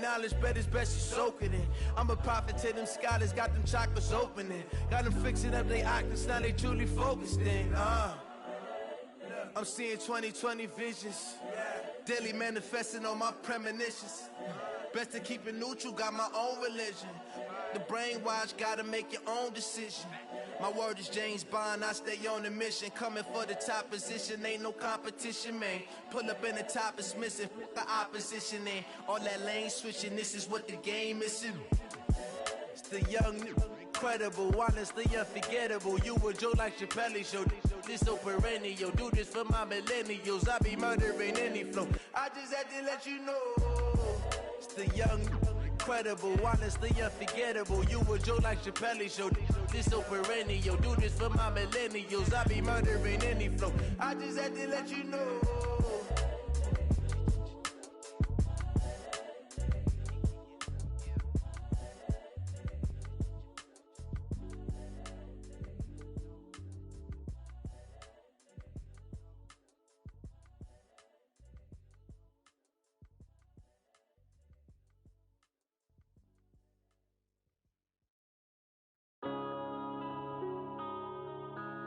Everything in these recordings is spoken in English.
that knowledge, bet it's best you soak it in. I'm a prophet to them scholars, got them chakras opening. Got them fixing up they octaves, now they truly focused in. I'm seeing 2020 visions. Daily manifesting on my premonitions. Best to keep it neutral, got my own religion. The brainwash, gotta make your own decision. My word is James Bond, I stay on the mission. Coming for the top position, ain't no competition, man. Pull up in the top, it's missing, the opposition ain't. All that lane switching, this is what the game is. It's the young, incredible, honestly unforgettable. You a Joe like Chappelle show. This so perennial, do this for my millennials. I be murdering any flow. I just had to let you know. It's the young, incredible, honestly unforgettable. You a Joe like Chappelle show. This so perennial, do this for my millennials. I be murdering any flow. I just had to let you know.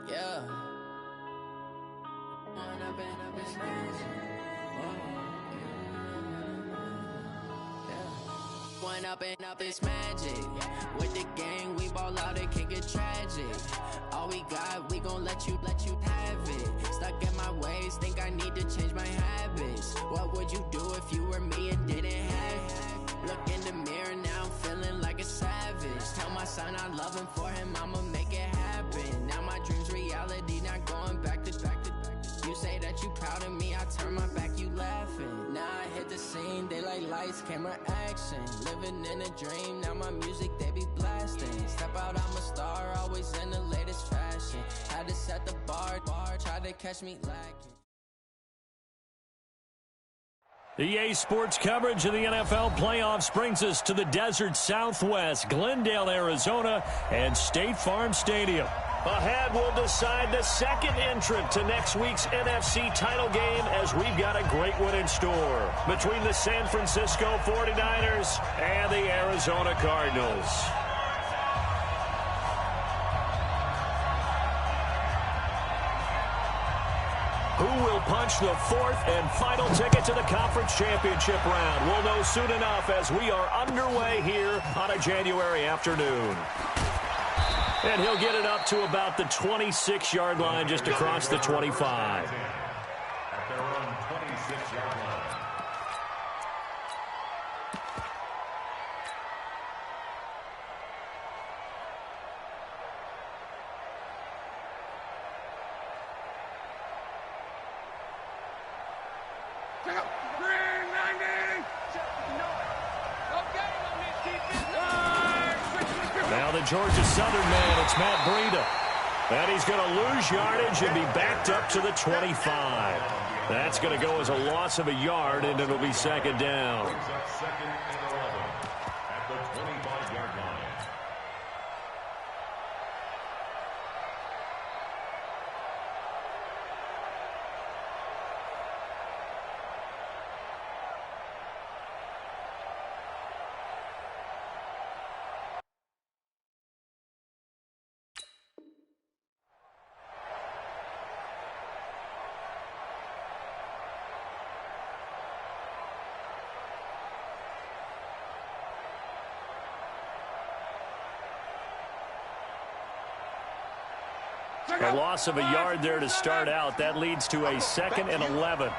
Yeah. One up and up is magic. With the gang, we ball out, it can get tragic. All we got, we gon' let you have it. Stuck in my ways, think I need to change my habits. What would you do if you were me and didn't have it? Look in the mirror, now I'm feeling like a savage. Tell my son I love him, for him I'ma make it happen. Now my dream's reality, not going back to. You say that you proud of me, I turn my back, you laughing. Now I hit the scene, they like lights, camera, action. Living in a dream, now my music, they be blasting. Step out, I'm a star, always in the latest fashion. Had to set the bar, try to catch me lacking. EA Sports coverage of the NFL playoffs brings us to the desert Southwest, Glendale, Arizona, and State Farm Stadium. Ahead, we'll decide the second entrant to next week's NFC title game, as we've got a great one in store between the San Francisco 49ers and the Arizona Cardinals. Who will punch the fourth and final ticket to the conference championship round? We'll know soon enough as we are underway here on a January afternoon. And he'll get it up to about the 26-yard line, just across the 25. At their own 26-yard line. Now the Georgia Southern man, it's Matt Breida. And he's going to lose yardage and be backed up to the 25. That's going to go as a loss of a yard, and it'll be second down. Second and 11 at the 25-yard line. A loss of a yard there to start out. That leads to a second and 11.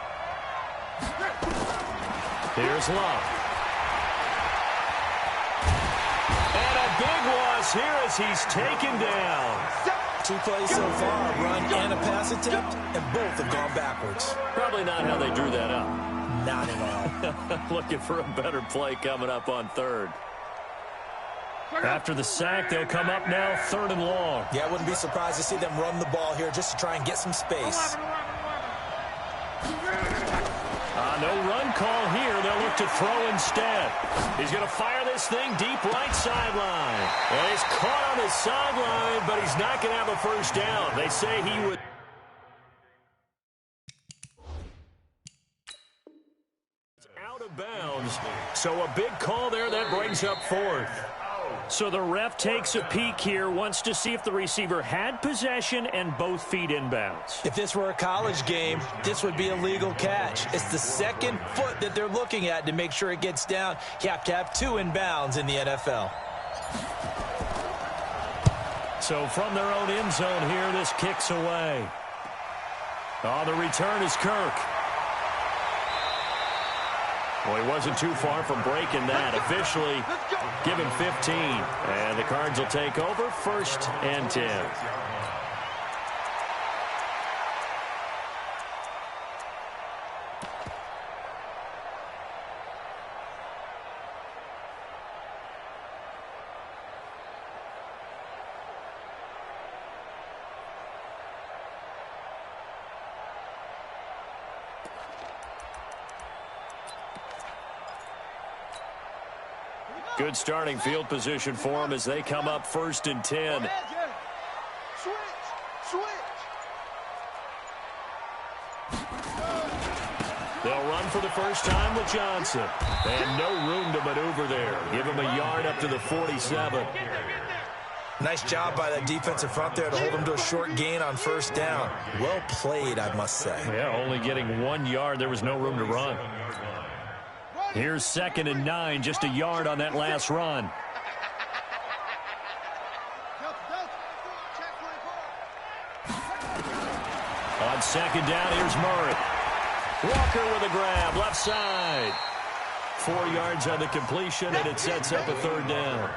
Here's Love. And a big loss here as he's taken down. 2 plays so far, a run and a pass attempt, and both have gone backwards. Probably not how they drew that up. Not at all. Looking for a better play coming up on third. After the sack, they'll come up now, third and long. Yeah, I wouldn't be surprised to see them run the ball here just to try and get some space. No run call here. They'll look to throw instead. He's going to fire this thing deep right sideline. And he's caught on the sideline, but he's not going to have a first down. They say he would. Out of bounds. So a big call there that brings up fourth. So the ref takes a peek here, wants to see if the receiver had possession and both feet inbounds. If this were a college game, this would be a legal catch. It's the second foot that they're looking at to make sure it gets down. You have to have 2 inbounds in the NFL. So from their own end zone here, this kicks away. Oh, the return is Kirk. Well, he wasn't too far from breaking that. Officially, give him 15. And the Cards will take over, 1st and 10. Good starting field position for them as they come up 1st and 10. They'll run for the first time with Johnson. And no room to maneuver there. Give him a yard up to the 47. Nice job by that defensive front there to hold him to a short gain on 1st down. Well played, I must say. Yeah, only getting 1 yard. There was no room to run. Here's 2nd and 9, just a yard on that last run. On 2nd down, here's Murray. Walker with a grab, left side. 4 yards on the completion, and it sets up a 3rd down.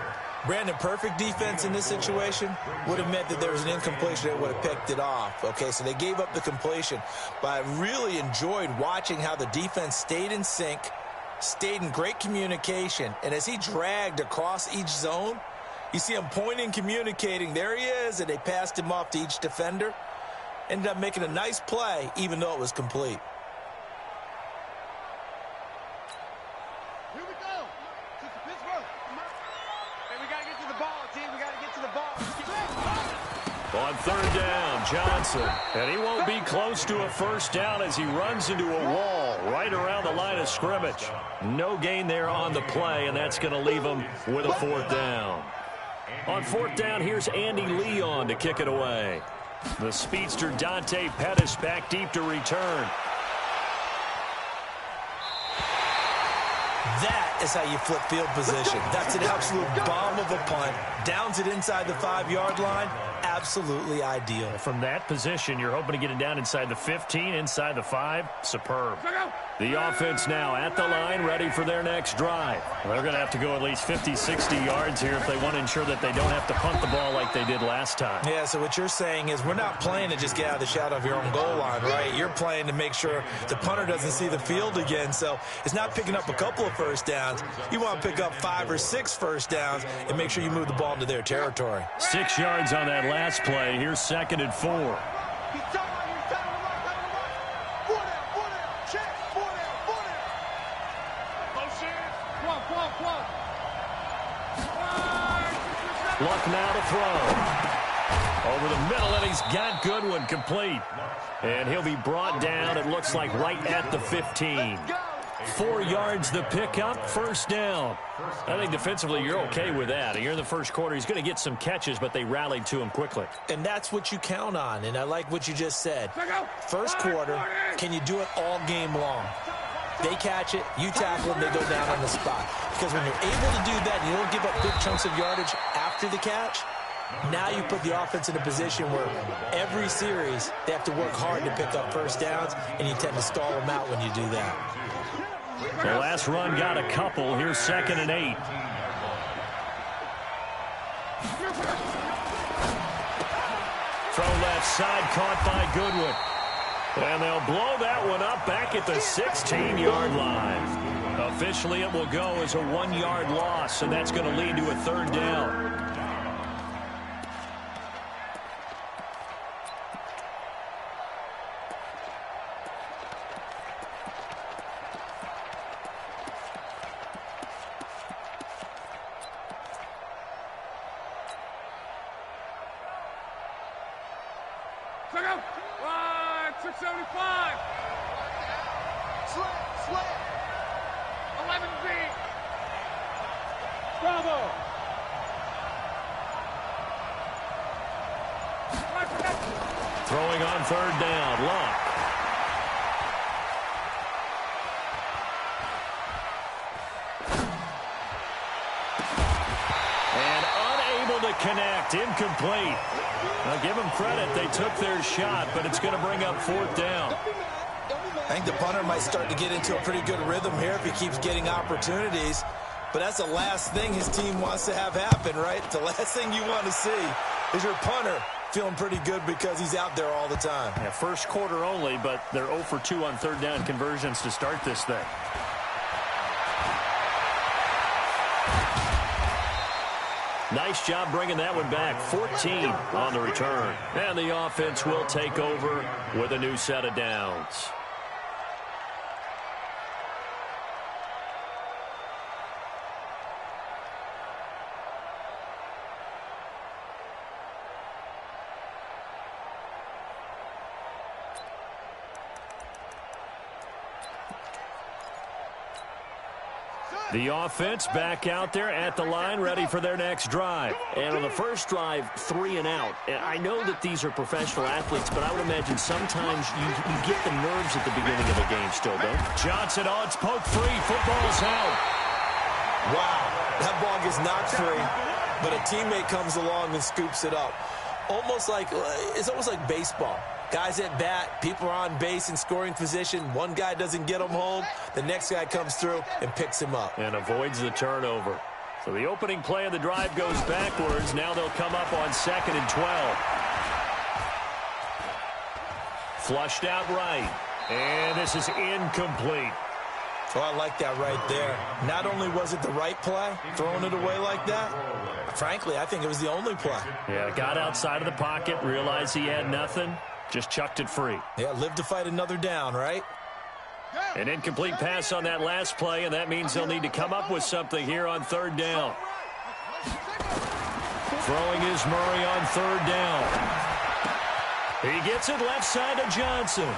Brandon, perfect defense in this situation would have meant that there was an incompletion that would have picked it off. Okay, so they gave up the completion. But I really enjoyed watching how the defense stayed in sync, stayed in great communication, and as he dragged across each zone, you see him pointing, communicating, there he is, and they passed him off to each defender. Ended up making a nice play, even though it was complete. Here we go. To Pittsburgh. Hey, we got to get to the ball, team. We got to get to the ball. On 3rd down, Johnson. And he won't be close to a 1st down as he runs into a wall right around the line of scrimmage. No gain there on the play, and that's going to leave him with a 4th down. On 4th down, here's Andy Leon to kick it away. The speedster Dante Pettis back deep to return. That is how you flip field position. That's an absolute bomb of a punt. Downs it inside the 5-yard line. Absolutely ideal. From that position, you're hoping to get it down inside the 15, inside the 5. Superb. The offense now at the line, ready for their next drive. They're going to have to go at least 50, 60 yards here if they want to ensure that they don't have to punt the ball like they did last time. Yeah, so what you're saying is we're not playing to just get out of the shadow of your own goal line, right? You're playing to make sure the punter doesn't see the field again. So it's not picking up a couple of 1st downs. You want to pick up 5 or 6 1st downs and make sure you move the ball into their territory. 6 yards on that last play. Here's 2nd and 4. Luck now to throw. Over the middle, and he's got Goodwin complete. And he'll be brought down, it looks like, right at the 15. 4 yards the pickup, 1st down. I think defensively you're okay with that. You're in the 1st quarter. He's going to get some catches, but they rallied to him quickly. And that's what you count on, and I like what you just said. 1st quarter, can you do it all game long? They catch it, you tackle it, they go down on the spot. Because when you're able to do that, you don't give up big chunks of yardage after the catch, now you put the offense in a position where every series they have to work hard to pick up 1st downs, and you tend to stall them out when you do that. The last run got a couple. Here's 2nd and 8. Throw left side, caught by Goodwin. And they'll blow that one up back at the 16-yard line. Officially, it will go as a 1-yard loss, and that's going to lead to a 3rd down. Line, 675. Slant. 11 feet. Bravo. Throwing on third down, Luck. And unable to connect, incomplete. Now give them credit, they took their shot, but it's going to bring up fourth down. I think the punter might start to get into a pretty good rhythm here if he keeps getting opportunities. But that's the last thing his team wants to have happen, right? The last thing you want to see is your punter feeling pretty good because he's out there all the time. Yeah, first quarter only, but they're 0 for 2 on third down conversions to start this thing. Nice job bringing that one back. 14 on the return. And the offense will take over with a new set of downs. The offense back out there at the line, ready for their next drive. And on the first drive, 3 and out. And I know that these are professional athletes, but I would imagine sometimes you get the nerves at the beginning of a game still, don't you? Johnson, oh, it's poked free. Football's out. Wow, that ball gets knocked free, but a teammate comes along and scoops it up. It's almost like baseball. Guys at bat, people are on base in scoring position. One guy doesn't get him home. The next guy comes through and picks him up. And avoids the turnover. So the opening play of the drive goes backwards. Now they'll come up on 2nd and 12. Flushed out right. And this is incomplete. Oh, I like that right there. Not only was it the right play, throwing it away like that, frankly, I think it was the only play. Yeah, got outside of the pocket, realized he had nothing, just chucked it free. Yeah, live to fight another down, right? An incomplete pass on that last play, and that means they'll need to come up with something here on third down. Throwing is Murray on third down. He gets it left side to Johnson.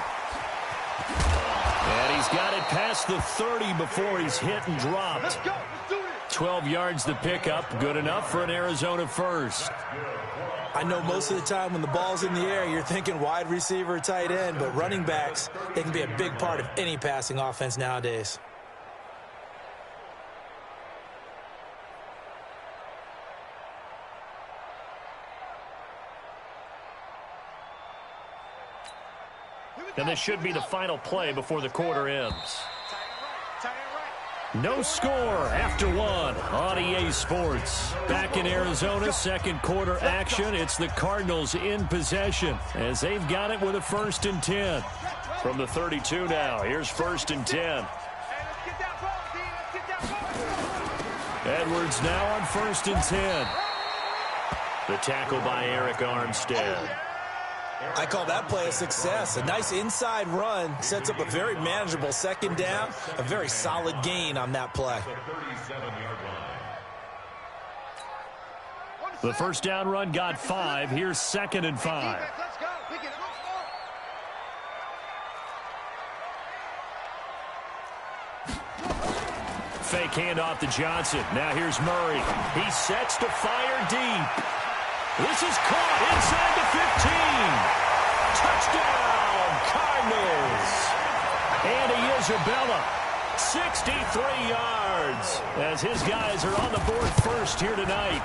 And he's got it past the 30 before he's hit and dropped. 12 yards to pick up. Good enough for an Arizona first. I know most of the time when the ball's in the air, you're thinking wide receiver or tight end, but running backs, they can be a big part of any passing offense nowadays. And this should be the final play before the quarter ends. No score after one on EA Sports. Back in Arizona, second quarter action. It's the Cardinals in possession as they've got it with a 1st and 10. From the 32 now, here's 1st and 10. Edwards now on 1st and 10. The tackle by Eric Armstead. I call that play a success. A nice inside run sets up a very manageable 2nd down. A very solid gain on that play. The 1st down run got 5. Here's 2nd and 5. Fake handoff to Johnson. Now here's Murray. He sets to fire deep. This is caught inside the 15. Touchdown, Cardinals. Andy Isabella, 63 yards, as his guys are on the board first here tonight.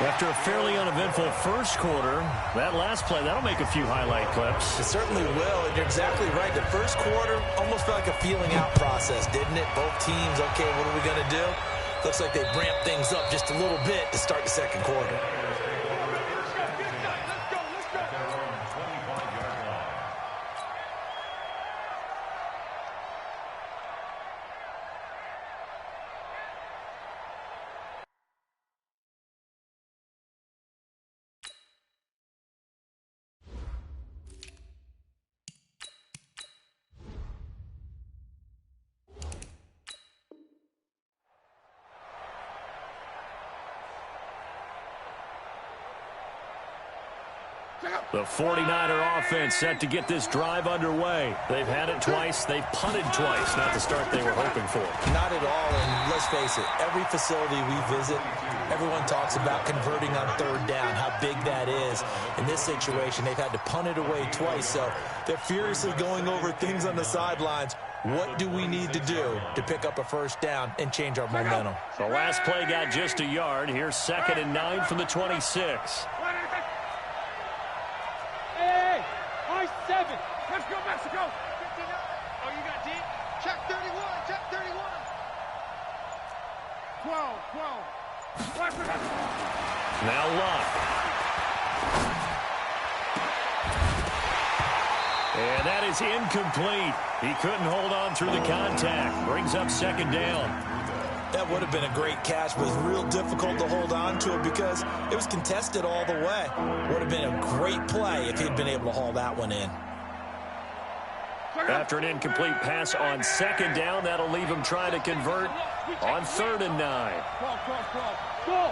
After a fairly uneventful first quarter, that last play, that'll make a few highlight clips. It certainly will, and you're exactly right. The first quarter almost felt like a feeling out process, didn't it? Both teams, okay, what are we going to do? Looks like they ramped things up just a little bit to start the second quarter. The 49er offense set to get this drive underway. They've had it twice. They've punted twice. Not the start they were hoping for. Not at all, and let's face it, every facility we visit, everyone talks about converting on third down, how big that is. In this situation, they've had to punt it away twice, so they're furiously going over things on the sidelines. What do we need to do to pick up a first down and change our momentum? The last play got just a yard. Here's 2nd and 9 from the 26. Hey, I-7. Let's go, Mexico. 59. Oh, you got deep? Check 31. Check 31. 12. Now Luck. And that is incomplete. He couldn't hold on through the contact. Brings up 2nd down. That would have been a great catch, but it was real difficult to hold on to it because it was contested all the way. Would have been a great play if he'd been able to haul that one in. After an incomplete pass on 2nd down, that'll leave him trying to convert on 3rd and 9. Go.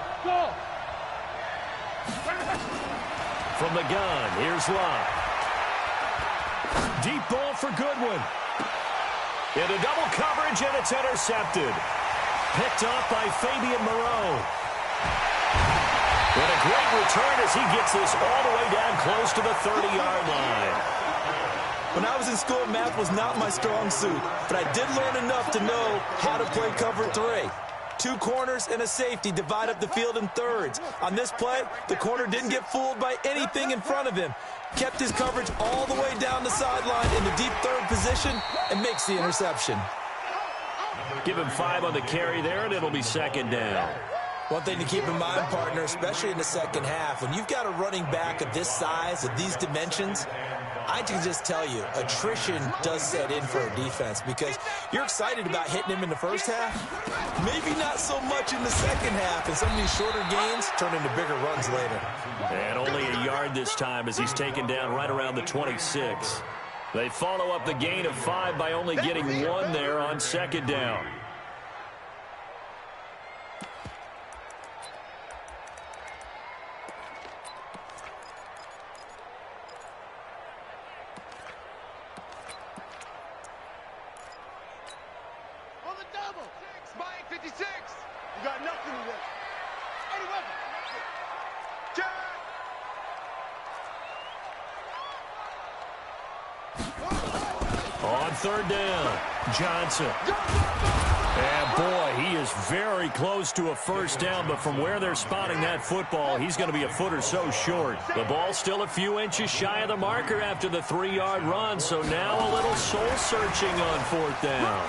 From the gun, here's Luck. Deep ball for Goodwin. Into double coverage, and it's intercepted. Picked off by Fabian Moreau. What a great return as he gets this all the way down close to the 30-yard line. When I was in school, math was not my strong suit, but I did learn enough to know how to play cover 3. 2 corners and a safety divide up the field in thirds. On this play, the corner didn't get fooled by anything in front of him. Kept his coverage all the way down the sideline in the deep third position and makes the interception. Give him 5 on the carry there, and it'll be 2nd down. One thing to keep in mind, partner, especially in the second half, when you've got a running back of this size, of these dimensions, I can just tell you, attrition does set in for a defense because you're excited about hitting him in the first half. Maybe not so much in the second half, and some of these shorter gains turn into bigger runs later. And only a yard this time as he's taken down right around the 26. They follow up the gain of 5 by only getting 1 there on 2nd down. On the double. Spike 56. You got nothing to this. 81. Check. On 3rd down, Johnson. And boy, he is very close to a first down, but from where they're spotting that football, he's going to be a foot or so short. The ball's still a few inches shy of the marker after the 3-yard run, so now a little soul-searching on 4th down.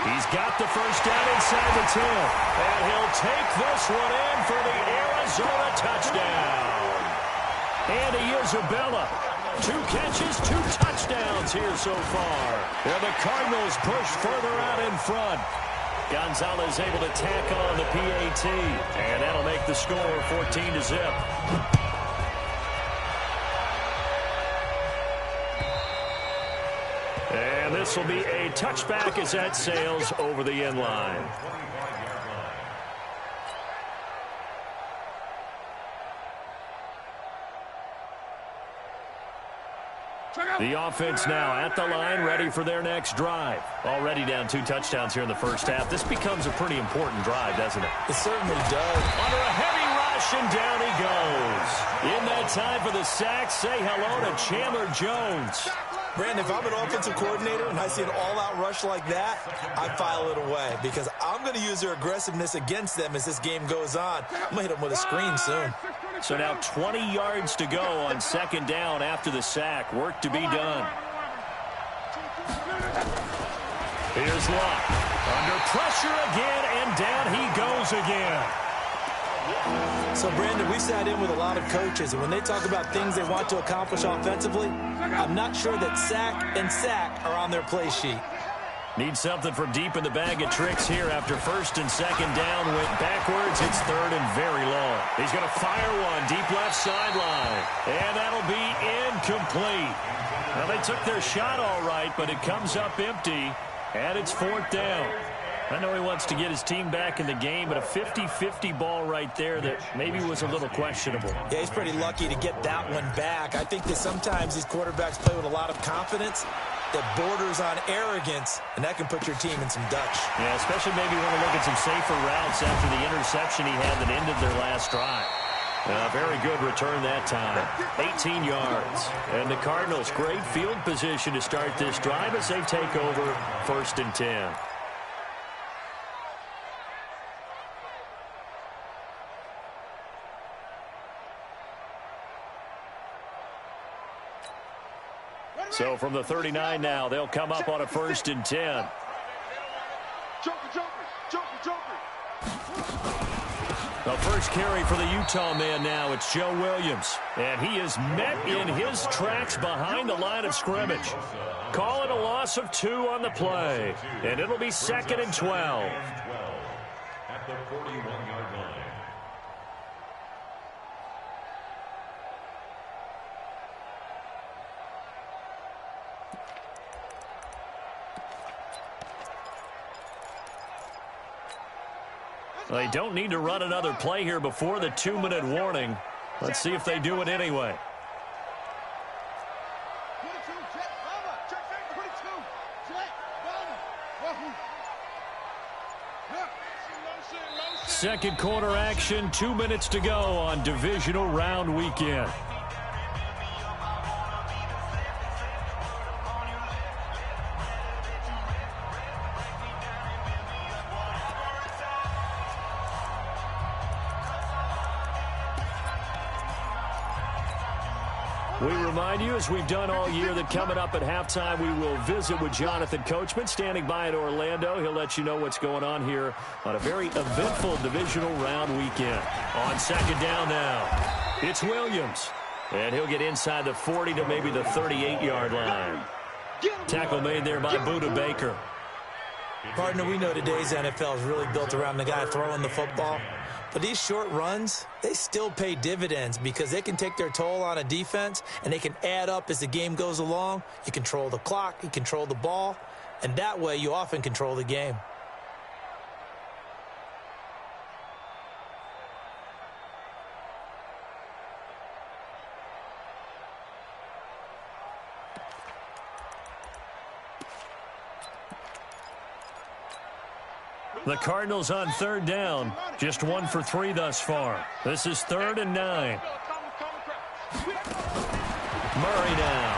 He's got the first down inside the 10, and he'll take this one in for the Arizona touchdown. Andy Isabella. 2 catches, 2 touchdowns here so far. And the Cardinals push further out in front. Gonzalez able to tack on the PAT. And that'll make the score 14-0. And this will be a touchback as that sails over the end line. The offense now at the line, ready for their next drive. Already down 2 touchdowns here in the first half. This becomes a pretty important drive, doesn't it? It certainly does. Under a heavy rush, and down he goes. In that time for the sack, say hello to Chandler Jones. Brandon, if I'm an offensive coordinator and I see an all-out rush like that, I file it away because I'm going to use their aggressiveness against them as this game goes on. I'm going to hit them with a screen soon. So now 20 yards to go on 2nd down after the sack. Work to be done. Here's Luck. Under pressure again, and down he goes again. So, Brandon, we sat in with a lot of coaches, and when they talk about things they want to accomplish offensively, I'm not sure that sack and sack are on their play sheet. Need something from deep in the bag of tricks here after 1st and 2nd down. Went backwards. It's 3rd and very long. He's going to fire one deep left sideline. And that'll be incomplete. Well, they took their shot all right, but it comes up empty. And it's 4th down. I know he wants to get his team back in the game, but a 50-50 ball right there that maybe was a little questionable. Yeah, he's pretty lucky to get that one back. I think that sometimes these quarterbacks play with a lot of confidence, that borders on arrogance, and that can put your team in some Dutch. Yeah, especially maybe want to look at some safer routes after the interception he had that ended their last drive. Very good return that time. 18 yards. And the Cardinals, great field position to start this drive as they take over 1st and 10. So from the 39 now, they'll come up on a 1st and 10. The first carry for the Utah man now, it's Joe Williams. And he is met in his tracks behind the line of scrimmage. Call it a loss of 2 on the play. And it'll be 2nd and 12. At the 41-yard line. They don't need to run another play here before the 2-minute warning. Let's see if they do it anyway. Second quarter action, 2 minutes to go on divisional round weekend. We remind you, as we've done all year, that coming up at halftime, we will visit with Jonathan Coachman, standing by in Orlando. He'll let you know what's going on here on a very eventful divisional round weekend. On 2nd down now, it's Williams. And he'll get inside the 40 to maybe the 38-yard line. Tackle made there by Budda Baker. Partner, we know today's NFL is really built around the guy throwing the football. But these short runs, they still pay dividends because they can take their toll on a defense, and they can add up as the game goes along. You control the clock, you control the ball, and that way you often control the game. The Cardinals on 3rd down, just 1 for 3 thus far. This is 3rd and 9. Murray now.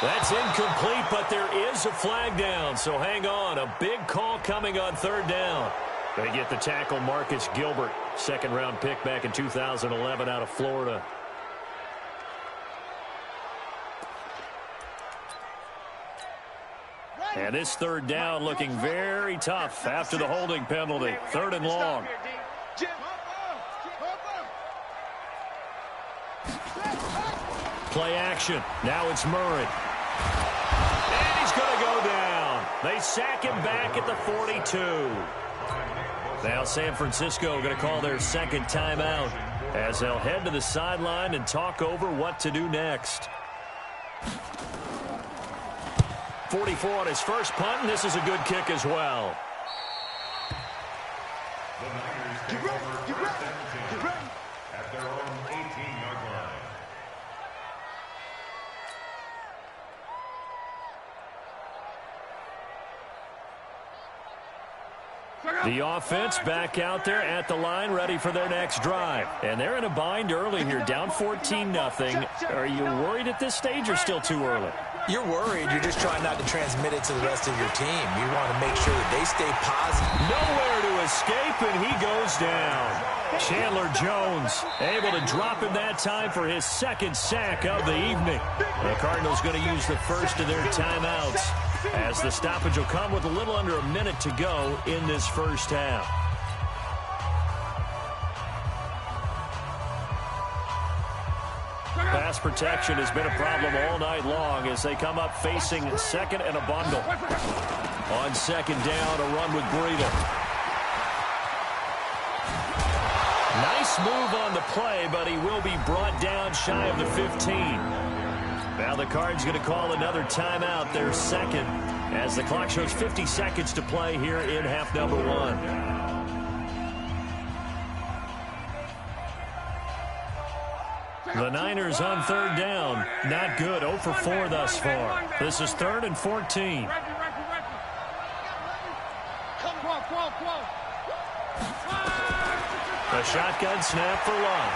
That's incomplete, but there is a flag down, so hang on. A big call coming on 3rd down. They get the tackle, Marcus Gilbert, 2nd-round pick back in 2011 out of Florida. And this 3rd down looking very tough after the holding penalty. 3rd and long. Play action. Now it's Murray. And he's going to go down. They sack him back at the 42. Now San Francisco going to call their 2nd timeout as they'll head to the sideline and talk over what to do next. 44 on his first punt, and this is a good kick as well. The Niners take over 1st and 10 at their own 18-yard line. The offense back out there at the line, ready for their next drive. And they're in a bind early here, down 14-0. Are you worried at this stage or still too early? You're worried. You're just trying not to transmit it to the rest of your team. You want to make sure that they stay positive. Nowhere to escape, and he goes down. Chandler Jones able to drop him that time for his 2nd sack of the evening. The Cardinals going to use the first of their timeouts as the stoppage will come with a little under a minute to go in this first half. Pass protection has been a problem all night long as they come up facing 2nd and a bundle. On 2nd down, a run with Breida. Nice move on the play, but he will be brought down shy of the 15. Now the Cards going to call another timeout, their 2nd, as the clock shows 50 seconds to play here in half number 1. The Niners on third down. Not good. 0 for 4 thus far. This is 3rd and 14. A shotgun snap for Love.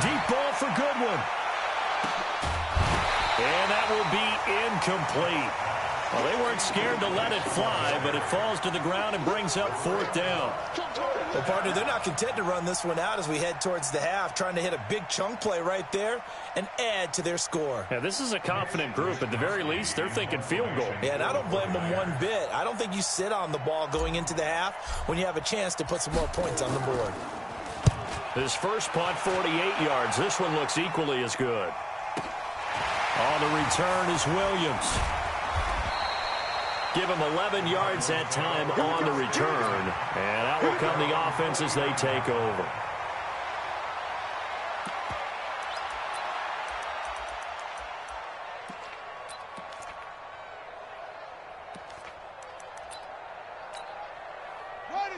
Deep ball for Goodwin. And that will be incomplete. Well, they weren't scared to let it fly, but it falls to the ground and brings up 4th down. Well, partner, they're not content to run this one out as we head towards the half, trying to hit a big chunk play right there and add to their score. Yeah, this is a confident group. At the very least, they're thinking field goal. Yeah, and I don't blame them one bit. I don't think you sit on the ball going into the half when you have a chance to put some more points on the board. His first punt, 48 yards. This one looks equally as good. On the return is Williams. Give him 11 yards that time on the return. And out will come the offense as they take over.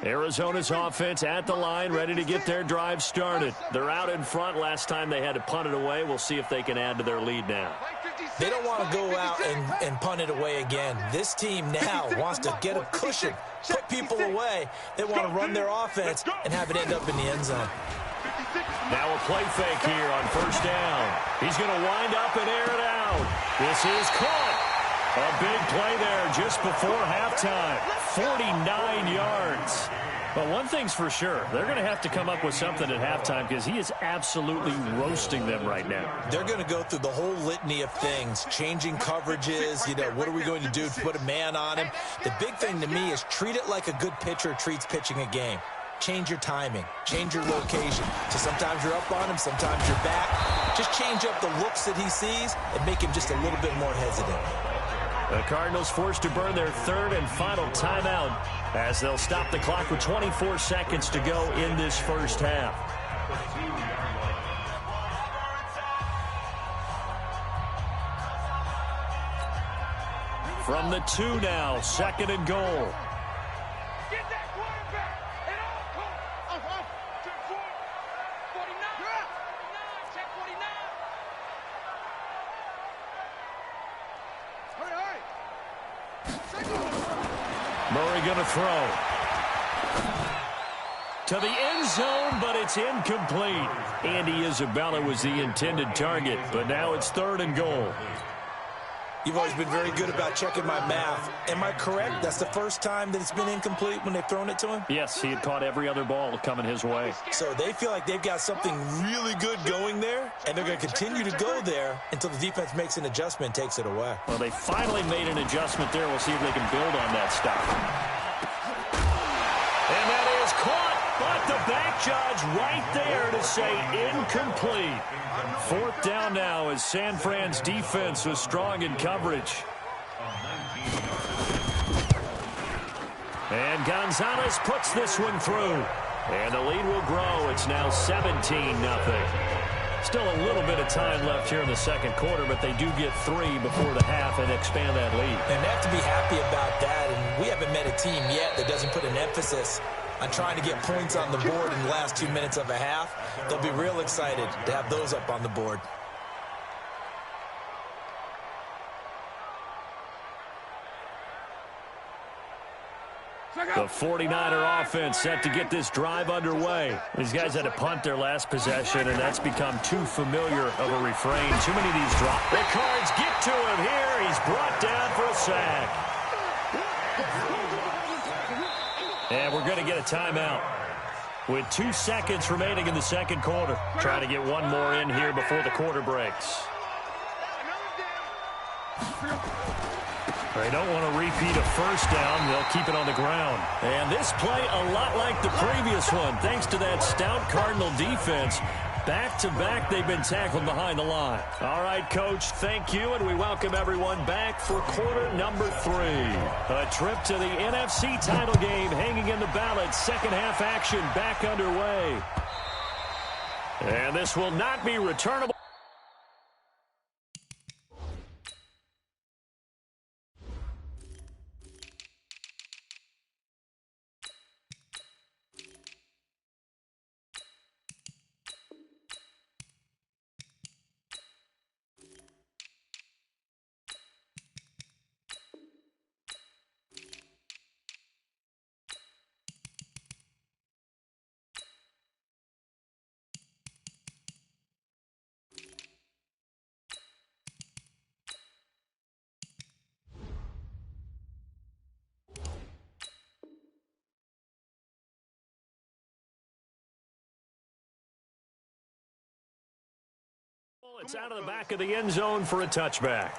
Arizona's offense at the line, ready to get their drive started. They're out in front. Last time they had to punt it away. We'll see if they can add to their lead now. They don't want to go out and punt it away again. This team now wants to get a cushion, put people away. They want to run their offense and have it end up in the end zone. Now a play fake here on 1st down. He's going to wind up and air it out. This is caught. A big play there just before halftime. 49 yards. But one thing's for sure, they're going to have to come up with something at halftime because he is absolutely roasting them right now. They're going to go through the whole litany of things, changing coverages, what are we going to do to put a man on him? The big thing to me is treat it like a good pitcher treats pitching a game. Change your timing, change your location. So sometimes you're up on him, sometimes you're back. Just change up the looks that he sees and make him just a little bit more hesitant. The Cardinals forced to burn their 3rd and final timeout as they'll stop the clock with 24 seconds to go in this first half. From the 2 now, 2nd and goal. Get that quarterback! And all, check 49! Check 49! Murray going to throw. To the end zone, but it's incomplete. Andy Isabella was the intended target, but now it's 3rd and goal. You've always been very good about checking my math. Am I correct? That's the first time that it's been incomplete when they've thrown it to him? Yes, he had caught every other ball coming his way. So they feel like they've got something really good going there, and they're going to continue to go there until the defense makes an adjustment and takes it away. Well, they finally made an adjustment there. We'll see if they can build on that stop. And that is caught. But the back judge right there to say incomplete. 4th down now as San Fran's defense was strong in coverage. And Gonzalez puts this one through. And the lead will grow. It's now 17-0. Still a little bit of time left here in the second quarter, but they do get 3 before the half and expand that lead. And they have to be happy about that. And we haven't met a team yet that doesn't put an emphasis on trying to get points on the board in the last 2 minutes of a half. They'll be real excited to have those up on the board. The 49er offense set to get this drive underway. These guys had to punt their last possession, and that's become too familiar of a refrain. Too many of these drop. The Cards get to him here. He's brought down for a sack. And we're going to get a timeout with 2 seconds remaining in the second quarter. Trying to get one more in here before the quarter breaks. They don't want to repeat a first down. They'll keep it on the ground. And this play a lot like the previous one, thanks to that stout Cardinal defense. Back-to-back, they've been tackled behind the line. All right, Coach, thank you, and we welcome everyone back for quarter number 3. A trip to the NFC title game hanging in the balance. Second half action back underway. And this will not be returnable. It's out of the back of the end zone for a touchback.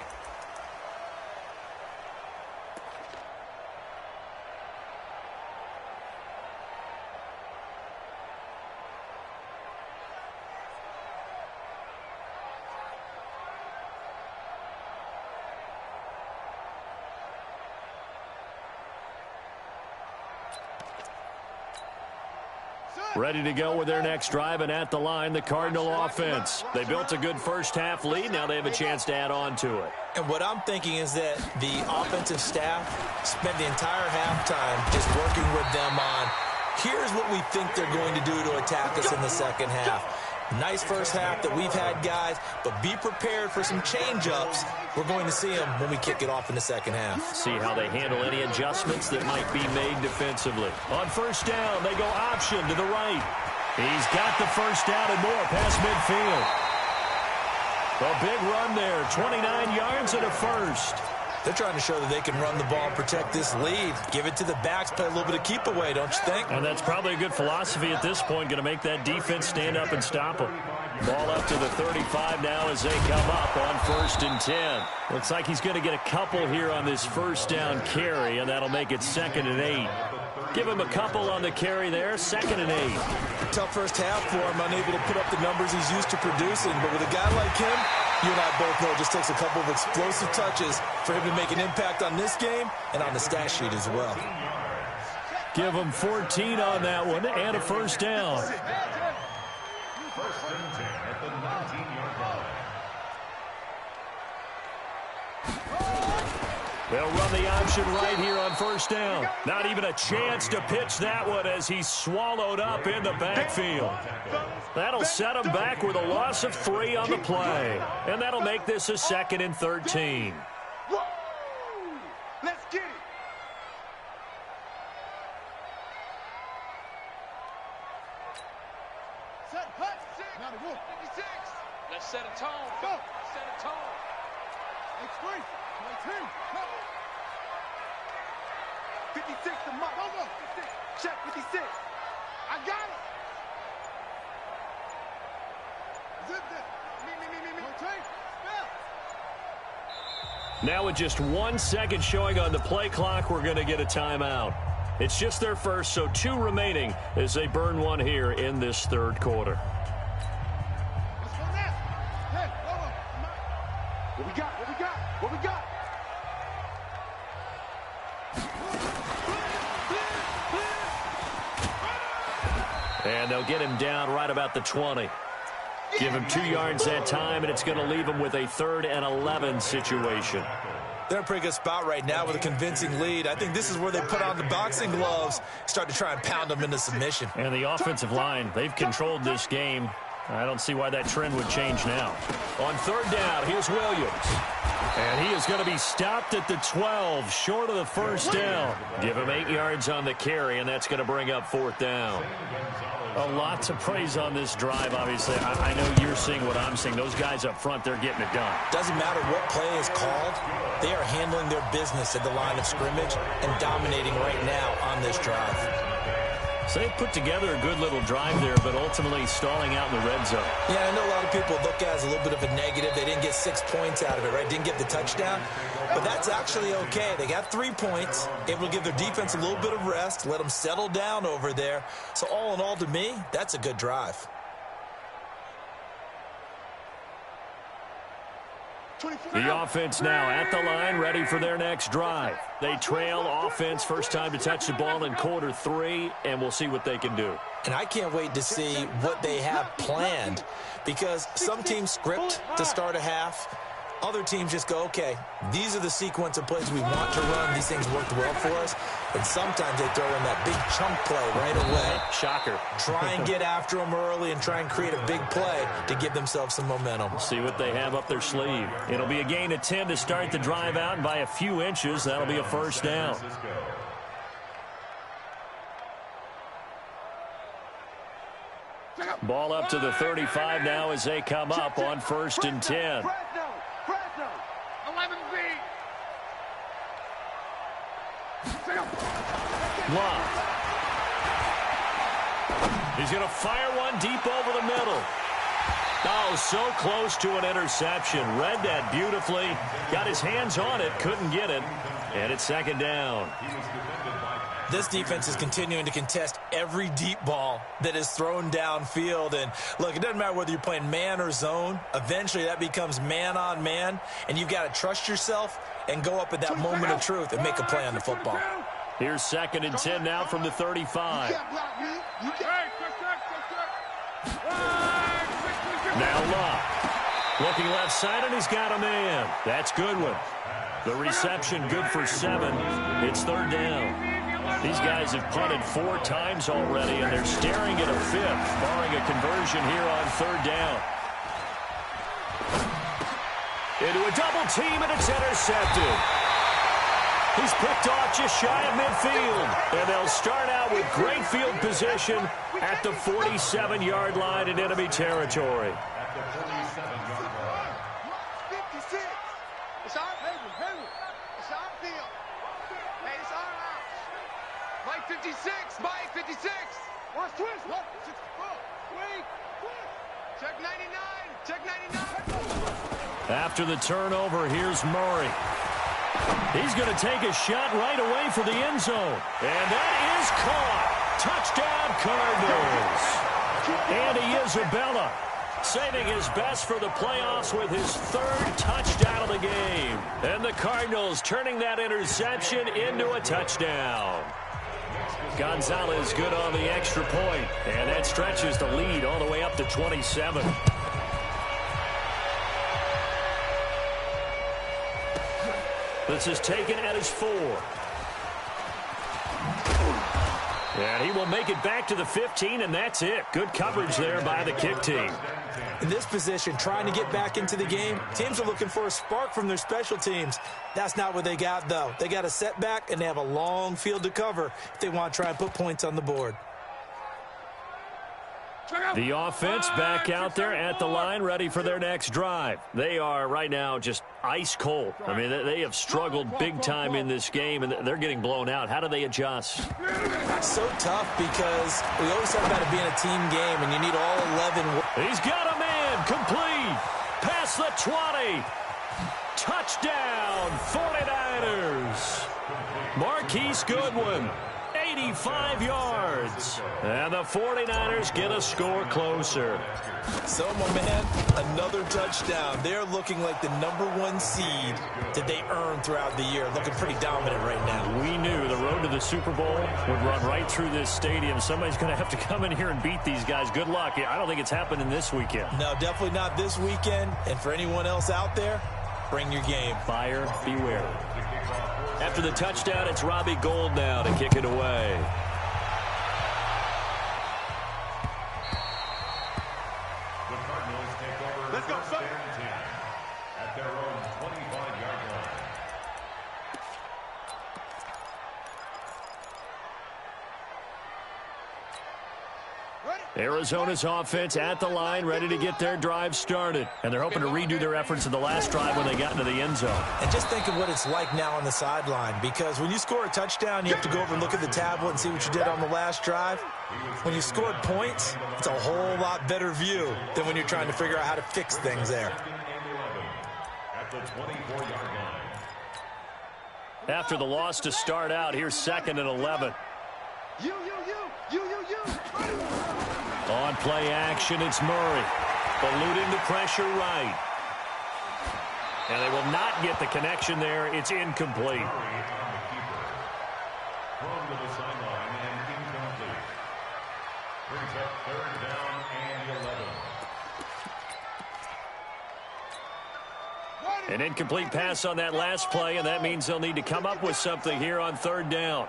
Ready to go with their next drive, and at the line, the Cardinal offense. They built a good first-half lead. Now they have a chance to add on to it. And what I'm thinking is that the offensive staff spent the entire halftime just working with them on, here's what we think they're going to do to attack us in the second half. Nice first half that we've had, guys, but be prepared for some change-ups. We're going to see them when we kick it off in the second half. See how they handle any adjustments that might be made defensively. On first down, they go option to the right. He's got the first down and more past midfield. A big run there, 29 yards and a first. They're trying to show that they can run the ball and protect this lead. Give it to the backs, play a little bit of keep away, don't you think? And that's probably a good philosophy at this point, going to make that defense stand up and stop them. Ball up to the 35 now as they come up on 1st and 10. Looks like he's going to get a couple here on this first down carry, and that'll make it 2nd and 8. Give him a couple on the carry there, 2nd and 8. Tough first half for him, unable to put up the numbers he's used to producing. But with a guy like him, you and I both know it just takes a couple of explosive touches for him to make an impact on this game and on the stat sheet as well. Give him 14 on that one and a first down. 1st and 10 at the 19-yard line. They'll run the option right here on first down. Not even a chance to pitch that one as he's swallowed up in the backfield. That'll set him back with a loss of 3 on the play. And that'll make this a 2nd and 13. Let's get it. Set, hut, 6. Now the wolf. 56. Let's set a tone. Go. Set a tone. X3. 18. 56 to Mike. Go, go. 56. Check 56. I got it. Zip this. Me. 14. Spell. Now with just 1 second showing on the play clock, we're going to get a timeout. It's just their first, so 2 remaining as they burn one here in this 3rd quarter. Let's go now. Hey, go. What we got? What we got? What we got? And they'll get him down right about the 20. Give him 2 yards that time, and it's going to leave him with a 3rd and 11 situation. They're in a pretty good spot right now with a convincing lead. I think this is where they put on the boxing gloves, start to try and pound them into submission. And the offensive line, they've controlled this game. I don't see why that trend would change now. On 3rd down, here's Williams. And he is going to be stopped at the 12, short of the first down. Give him 8 yards on the carry, and that's going to bring up 4th down. A lot to praise on this drive, obviously. I know you're seeing what I'm seeing. Those guys up front, they're getting it done. Doesn't matter what play is called. They are handling their business at the line of scrimmage and dominating right now on this drive. So they put together a good little drive there, but ultimately stalling out in the red zone. Yeah, I know a lot of people look at it as a little bit of a negative. They didn't get 6 points out of it, right? Didn't get the touchdown. But that's actually okay. They got 3 points, able to give their defense a little bit of rest, let them settle down over there. So all in all, to me, that's a good drive. The offense now at the line, ready for their next drive. They trail offense, first time to touch the ball in quarter 3, and we'll see what they can do. And I can't wait to see what they have planned, because some teams script to start a half. Other teams just go, okay, these are the sequence of plays we want to run. These things worked well for us. And sometimes they throw in that big chunk play right away. Shocker. Try and get after them early and try and create a big play to give themselves some momentum. See what they have up their sleeve. It'll be a gain of 10 to start the drive out, and by a few inches, that'll be a first down. Ball up to the 35 now as they come up on 1st and 10. Fresno, 11B. Love. He's going to fire one deep over the middle. Oh, so close to an interception. Read that beautifully. Got his hands on it, couldn't get it. And it's second down. This defense is continuing to contest every deep ball that is thrown downfield. And, look, it doesn't matter whether you're playing man or zone. Eventually that becomes man on man, and you've got to trust yourself and go up at that moment of truth and make a play on the football. Here's 2nd and 10 now from the 35. Now Locke. Looking left side, and he's got a man. That's Goodwin. The reception good for 7. It's 3rd down. These guys have punted 4 times already, and they're staring at a 5th, barring a conversion here on 3rd down. Into a double team, and it's intercepted. He's picked off just shy of midfield, and they'll start out with great field position at the 47-yard line in enemy territory. At the 47-yard line. 56. It's our field. It's our field. Hey, it's our house. Mike 56. Mike 56. Watch twist. 1, 6, 4. Wait. Check 99. Check 99. After the turnover, here's Murray. He's going to take a shot right away for the end zone. And that is caught. Touchdown, Cardinals. Andy Isabella saving his best for the playoffs with his 3rd touchdown of the game. And the Cardinals turning that interception into a touchdown. Gonzalez good on the extra point, and that stretches the lead all the way up to 27. This is taken at his 4. And he will make it back to the 15, and that's it. Good coverage there by the kick team. In this position, trying to get back into the game, teams are looking for a spark from their special teams. That's not what they got, though. They got a setback, and they have a long field to cover if they want to try and put points on the board. The offense back out there at the line, ready for their next drive. They are right now just ice cold. I mean, they have struggled big time in this game, and they're getting blown out. How do they adjust? So tough because we always talk about it being a team game, and you need all 11. He's got a man, complete, past the 20. Touchdown, 49ers. Marquise Goodwin. 85 yards. And the 49ers get a score closer. So, my man, another touchdown. They're looking like the #1 seed that they earned throughout the year. Looking pretty dominant right now. We knew the road to the Super Bowl would run right through this stadium. Somebody's going to have to come in here and beat these guys. Good luck. I don't think it's happening this weekend. No, definitely not this weekend. And for anyone else out there, bring your game. Buyer beware. After the touchdown, it's Robbie Gould now to kick it away. The Cardinals take over. Let's go, first and 10 at their own 25-yard line. Arizona's offense at the line, ready to get their drive started. And they're hoping to redo their efforts in the last drive when they got into the end zone. And just think of what it's like now on the sideline, because when you score a touchdown, you have to go over and look at the tablet and see what you did on the last drive. When you scored points, it's a whole lot better view than when you're trying to figure out how to fix things there. At the 24-yard line. After the loss to start out, here's 2nd and 11. You. On play action, it's Murray. Eluding the pressure right. And they will not get the connection there. It's incomplete. Murray on the keeper. Thrown to the sideline and incomplete. Brings up 3rd down and 11. An incomplete pass on that last play, and that means they'll need to come up with something here on 3rd down.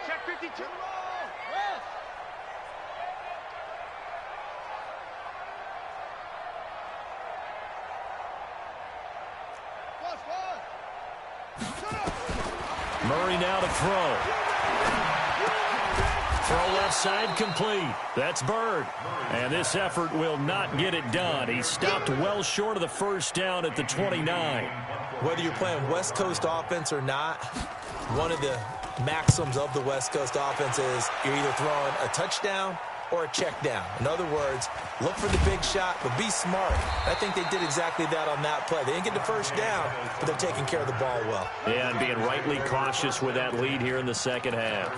Check 52. Murray now to throw. Throw left side complete. That's Bird. And this effort will not get it done. He stopped well short of the first down at the 29. Whether you're playing West Coast offense or not, one of the maxims of the West Coast offense is you're either throwing a touchdown or a check down. In other words, look for the big shot, but be smart. I think they did exactly that on that play. They didn't get the first down, but they're taking care of the ball well. Yeah, and being rightly cautious with that lead here in the second half.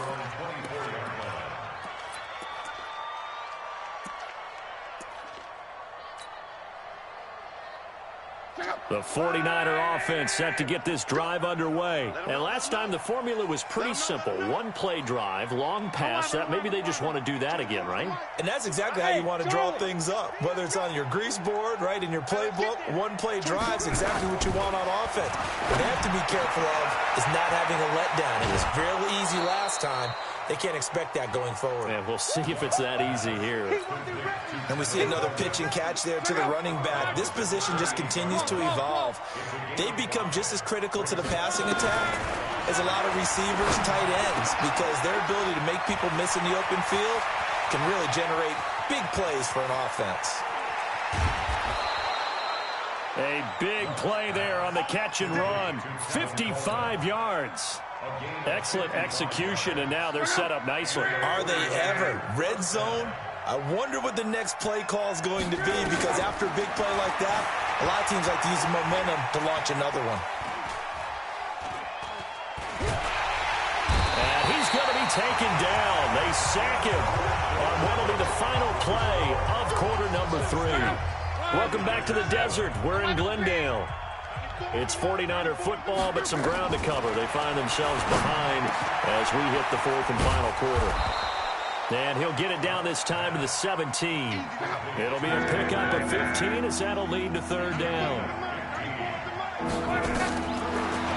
The 49er offense set to get this drive underway. And last time the formula was pretty simple. One play drive, long pass. That maybe they just want to do that again, right? And that's exactly how you want to draw things up. Whether it's on your grease board, right, in your playbook, one play drive is exactly what you want on offense. What they have to be careful of is not having a letdown. It was fairly easy last time. They can't expect that going forward. And we'll see if it's that easy here. And we see another pitch and catch there to the running back. This position just continues to evolve. They become just as critical to the passing attack as a lot of receivers, tight ends, because their ability to make people miss in the open field can really generate big plays for an offense. A big play there on the catch and run. 55 yards. Excellent execution, and now they're set up nicely. Are they ever? Red zone? I wonder what the next play call is going to be, because after a big play like that, a lot of teams like to use the momentum to launch another one. And he's going to be taken down. They sack him on what will be the final play of quarter number 3. Welcome back to the desert. We're in Glendale. It's 49er football, but some ground to cover. They find themselves behind as we hit the fourth and final quarter. And he'll get it down this time to the 17. It'll be a pickup of 15 as that'll lead to third down.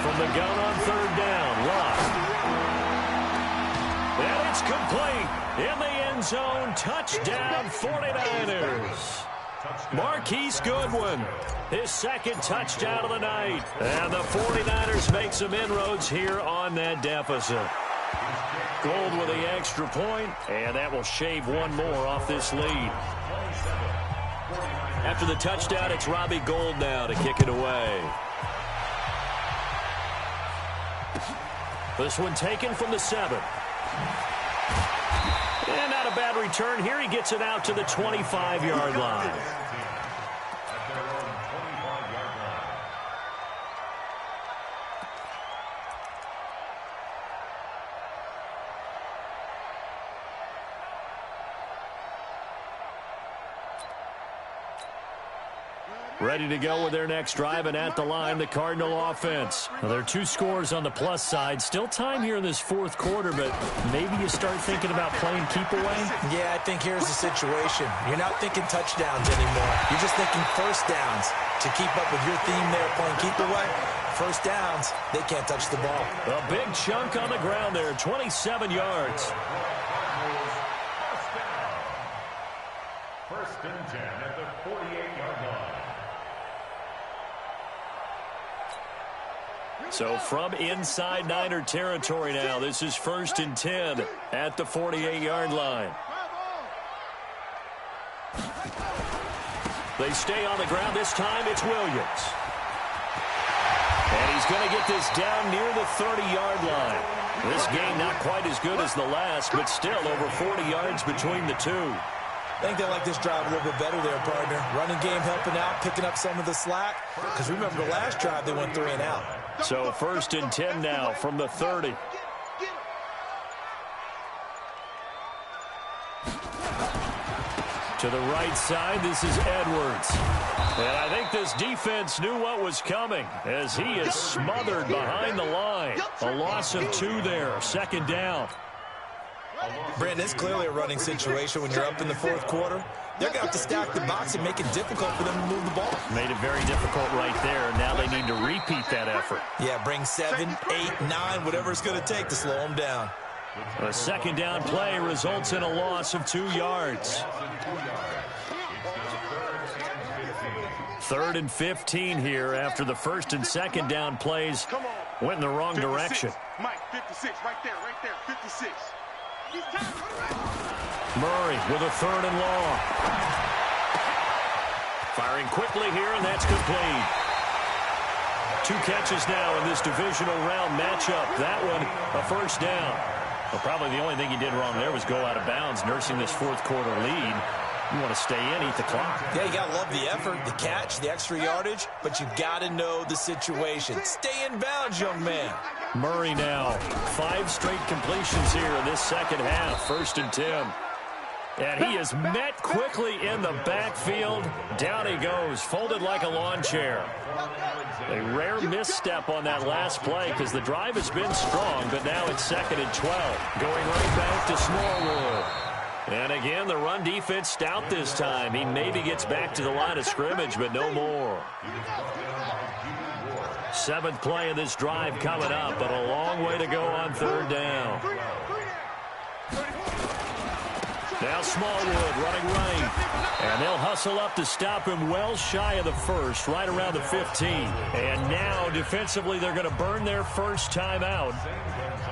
From the gun on third down, Locke. And it's complete. In the end zone, touchdown 49ers. Marquise Goodwin, his second touchdown of the night. And the 49ers make some inroads here on that deficit. Gold with the extra point, and that will shave one more off this lead. After the touchdown, it's Robbie Gould now to kick it away. This one taken from the 7. And not a bad return here. He gets it out to the 25-yard line. Ready to go with their next drive, and at the line, the Cardinal offense. Now, there are 2 scores on the plus side. Still time here in this fourth quarter, but maybe you start thinking about playing keep away? Yeah, I think here's the situation. You're not thinking touchdowns anymore. You're just thinking first downs. To keep up with your theme there, playing keep away, first downs, they can't touch the ball. A big chunk on the ground there, 27 yards. First and 10 at the 48-yard line. So from inside Niner territory now, this is first and 10 at the 48-yard line. They stay on the ground. This time it's Williams. And he's going to get this down near the 30-yard line. This game not quite as good as the last, but still over 40 yards between the two. I think they like this drive a little bit better there, partner. Running game helping out, picking up some of the slack. Because remember, the last drive they went 3 and out. So first and 10 now from the 30. To the right side, this is Edwards. And I think this defense knew what was coming as he is smothered behind the line. A loss of 2 there, second down. Brandon, it's clearly a running situation when you're up in the fourth quarter. They're going to have to stack the box and make it difficult for them to move the ball. Made it very difficult right there. Now they need to repeat that effort. Yeah, bring 7, 8, 9, whatever it's going to take to slow them down. A second down play results in a loss of 2 yards. Third and 15 here after the first and second down plays went in the wrong direction. Mike, 56, right there, 56. Murray with a third and long. Firing quickly here, and that's complete. 2 catches now in this divisional round matchup. That one, a first down. Well, probably the only thing he did wrong there was go out of bounds, nursing this fourth quarter lead. You want to stay in, eat the clock. Yeah, you got to love the effort, the catch, the extra yardage, but you got to know the situation. Stay in bounds, young man. Murray now. 5 straight completions here in this second half. 1st and 10. And he is met quickly in the backfield. Down he goes, folded like a lawn chair. A rare misstep on that last play because the drive has been strong, but now it's 2nd and 12. Going right back to Smallwood. And again, the run defense stout this time. He maybe gets back to the line of scrimmage, but no more. 7th play of this drive coming up, but a long way to go on 3rd down. Now Smallwood running right. And they'll hustle up to stop him well shy of the 1st, right around the 15. And now, defensively, they're going to burn their first timeout.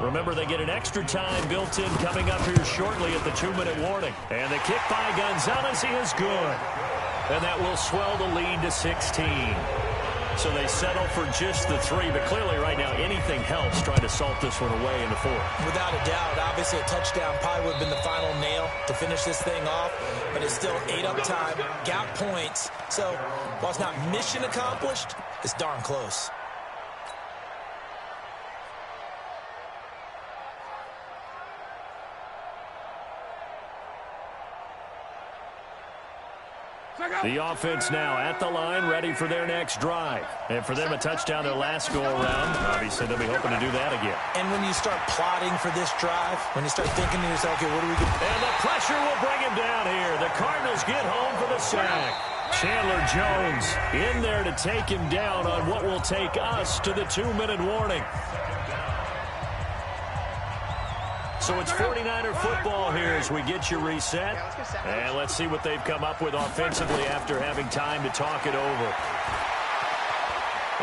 Remember, they get an extra time built in coming up here shortly at the 2-minute warning. And the kick by Gonzalez, he is good. And that will swell the lead to 16. So they settle for just the 3, but clearly right now anything helps trying to salt this one away in the 4th. Without a doubt, obviously a touchdown probably would have been the final nail to finish this thing off, but it's still 8 up time, got points. So while it's not mission accomplished, it's darn close. The offense now at the line, ready for their next drive. And for them, a touchdown their last go-around. Obviously, they'll be hoping to do that again. And when you start plotting for this drive, when you start thinking to yourself, okay, what do we get? And the pressure will bring him down here. The Cardinals get home for the sack. Chandler Jones in there to take him down on what will take us to the 2-minute warning. So it's 49er football here as we get you reset. And let's see what they've come up with offensively after having time to talk it over.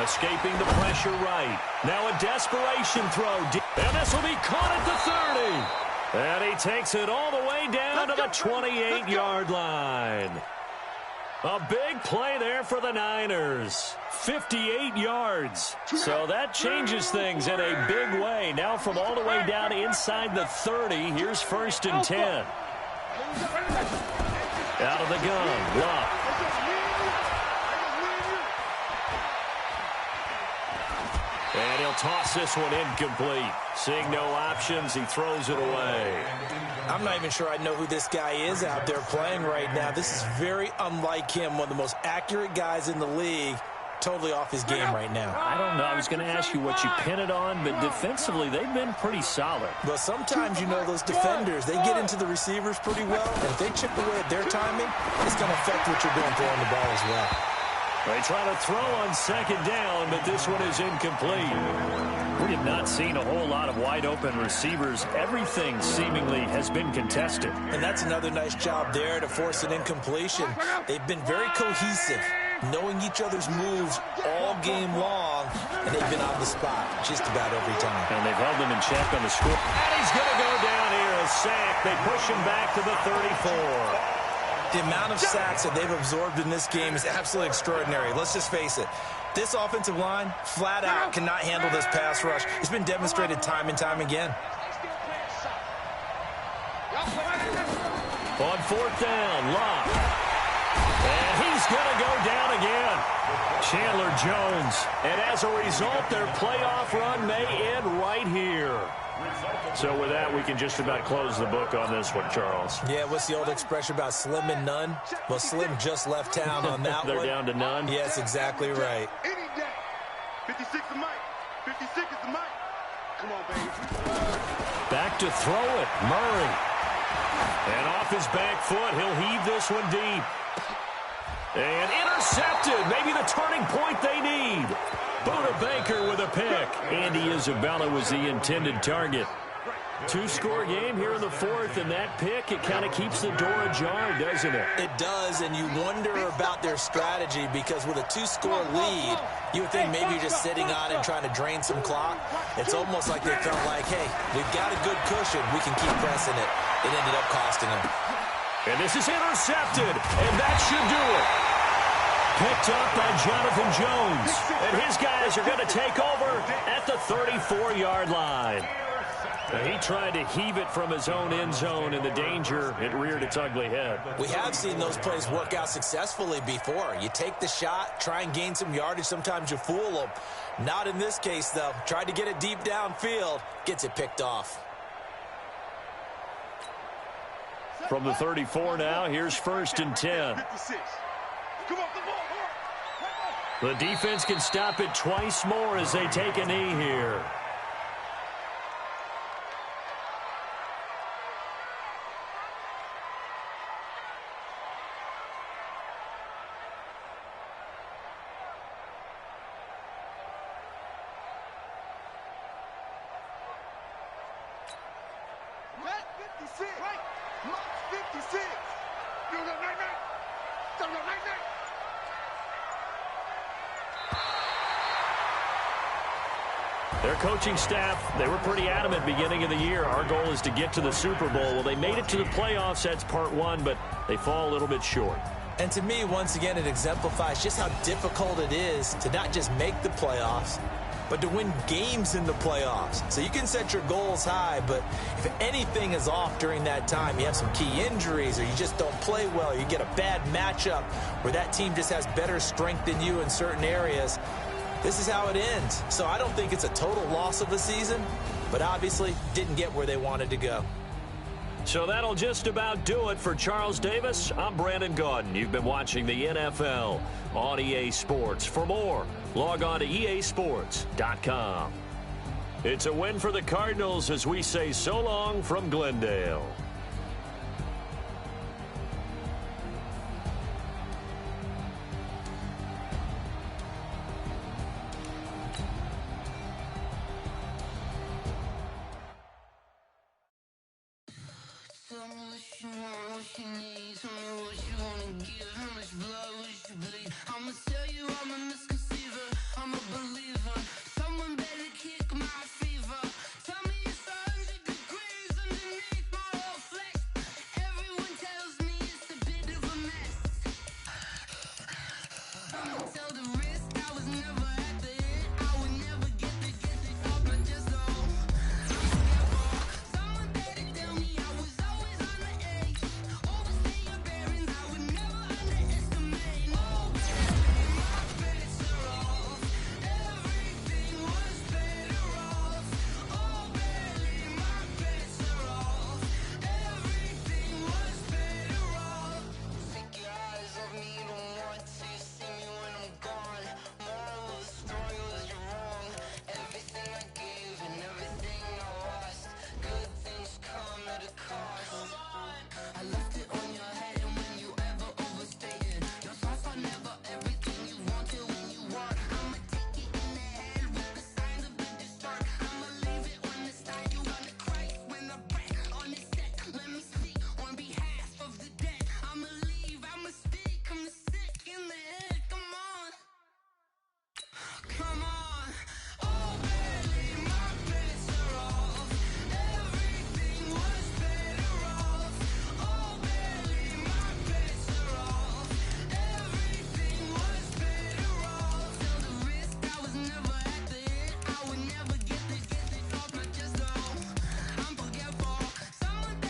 Escaping the pressure right. Now a desperation throw. And this will be caught at the 30. And he takes it all the way down to the 28-yard line. A big play there for the Niners. 58 yards. So that changes things in a big way. Now from all the way down inside the 30, here's 1st and 10. Out of the gun, Luck. And he'll toss this one incomplete. Seeing no options, he throws it away. I'm not even sure I know who this guy is out there playing right now. This is very unlike him, one of the most accurate guys in the league. Totally off his game right now. I don't know. I was going to ask you what you pin it on, but defensively, they've been pretty solid. Well, sometimes, you know, those defenders, they get into the receivers pretty well, and if they chip away at their timing, it's going to affect what you're doing throwing the ball as well. They try to throw on 2nd down, but this one is incomplete. We have not seen a whole lot of wide-open receivers. Everything seemingly has been contested. And that's another nice job there to force an incompletion. They've been very cohesive, knowing each other's moves all game long, and they've been on the spot just about every time. And they've held them in check on the score. And he's going to go down here, a sack. They push him back to the 34. The amount of sacks that they've absorbed in this game is absolutely extraordinary. Let's just face it. This offensive line, flat out, cannot handle this pass rush. It's been demonstrated time and time again. On 4th down, Locke. And he's going to go down again. Chandler Jones. And as a result, their playoff run may end right here. So with that, we can just about close the book on this one, Charles. Yeah, what's the old expression about slim and none? Well, Slim just left town on that They're one. down to none? Yes, exactly right. Any day. 56 is Mike. 56 is the Mike. Come on, baby. Back to throw it, Murray. And off his back foot, he'll heave this one deep. And intercepted. Maybe the turning point they need. Buda Baker with a pick. Andy Isabella was the intended target. 2-score game here in the 4th, and that pick, it kind of keeps the door ajar, doesn't it? It does, and you wonder about their strategy because with a 2-score lead, you would think maybe you're just sitting on and trying to drain some clock. It's almost like they felt like, hey, we've got a good cushion. We can keep pressing it. It ended up costing them. And this is intercepted, and that should do it. Picked up by Jonathan Jones. And his guys are going to take over at the 34-yard line. He tried to heave it from his own end zone, and the danger, it reared its ugly head. We have seen those plays work out successfully before. You take the shot, try and gain some yardage. Sometimes you fool them. Not in this case, though. Tried to get it deep downfield. Gets it picked off. From the 34 now, here's 1st and 10. The defense can stop it twice more as they take a knee here. Their coaching staff, they were pretty adamant beginning of the year. Our goal is to get to the Super Bowl. Well, they made it to the playoffs. That's part one, but they fall a little bit short. And to me, once again, it exemplifies just how difficult it is to not just make the playoffs, but to win games in the playoffs. So you can set your goals high, but if anything is off during that time, you have some key injuries or you just don't play well, you get a bad matchup where that team just has better strength than you in certain areas, this is how it ends. So I don't think it's a total loss of the season, but obviously didn't get where they wanted to go. So that'll just about do it for Charles Davis. I'm Brandon Gaudin. You've been watching the NFL on EA Sports. For more, log on to easports.com. It's a win for the Cardinals as we say so long from Glendale. I'ma tell you I'm a